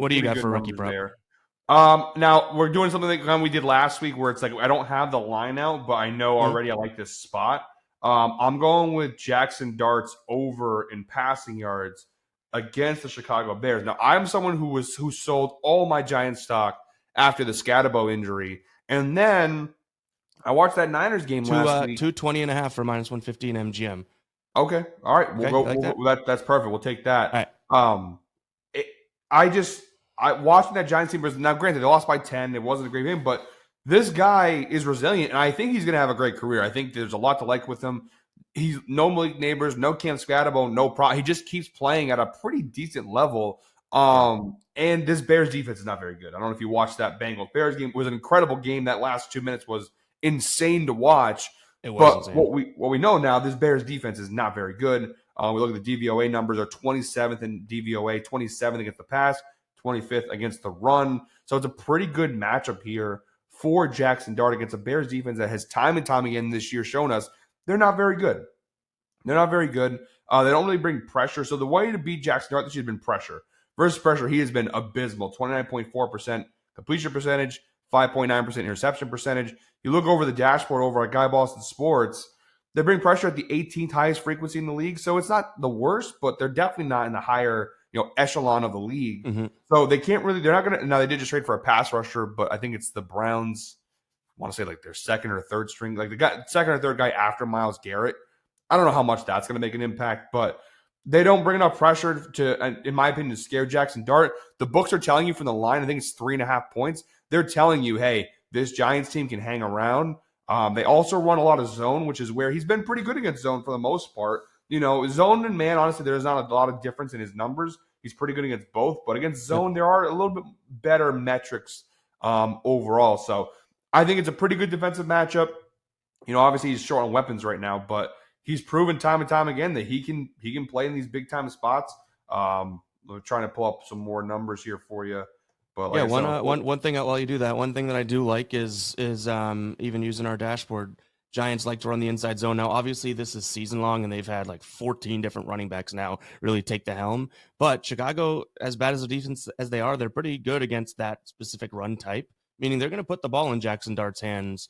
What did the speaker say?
What do you pretty got good for rookie numbers prop? there. Now we're doing something like we did last week, where it's like I don't have the line out, but I know Mhm. already I like this spot. I'm going with Jackson Dart's over in passing yards against the Chicago Bears. Now I'm someone who sold all my Giant stock after the Scatabo injury, and then I watched that Niners game last week. 220.5 for -115 MGM. Okay, all right, we'll Okay, go. you like that? That's perfect. We'll take that. All right. Um, it, I watching that Giants team was now granted they lost by 10. It wasn't a great game, but this guy is resilient, and I think he's going to have a great career. I think there's a lot to like with him. He's no Malik Neighbors, no Cam Scatabo, no pro. He just keeps playing at a pretty decent level. And this Bears defense is not very good. I don't know if you watched that Bengals Bears game. It was an incredible game. That last 2 minutes was insane to watch. It was But insane. what we know now, this Bears defense is not very good. We look at the DVOA numbers; are 27th in DVOA, 27th against the pass, 25th against the run. So it's a pretty good matchup here for Jackson Dart against a Bears defense that has time and time again this year shown us they're not very good. They're not very good. They don't really bring pressure. So the way to beat Jackson Dart this year has been pressure. Versus pressure, he has been abysmal. 29.4% completion percentage, 5.9% interception percentage. You look over the dashboard over at Guy Boston Sports, they bring pressure at the 18th highest frequency in the league. So it's not the worst, but they're definitely not in the higher echelon of the league. Mm-hmm. So they can't really, they're not going to, now they did just trade for a pass rusher, but I think it's the Browns, I want to say like their second or third string, like the guy, second or third guy after Myles Garrett. I don't know how much that's going to make an impact, but they don't bring enough pressure to, in my opinion, to scare Jackson Dart. The books are telling you from the line, I think it's 3.5 points. They're telling you, hey, this Giants team can hang around. They also run a lot of zone, which is where he's been pretty good against zone for the most part. Zone and man, honestly, there's not a lot of difference in his numbers. He's pretty good against both, but against zone, there are a little bit better metrics overall. So I think it's a pretty good defensive matchup. Obviously he's short on weapons right now, but he's proven time and time again that he can play in these big time spots. We're trying to pull up some more numbers here for you. But like one thing while you do that, one thing that I do like is even using our dashboard. Giants like to run the inside zone. Now, obviously, this is season long, and they've had like 14 different running backs now really take the helm. But Chicago, as bad as a defense as they are, they're pretty good against that specific run type, meaning they're going to put the ball in Jackson Dart's hands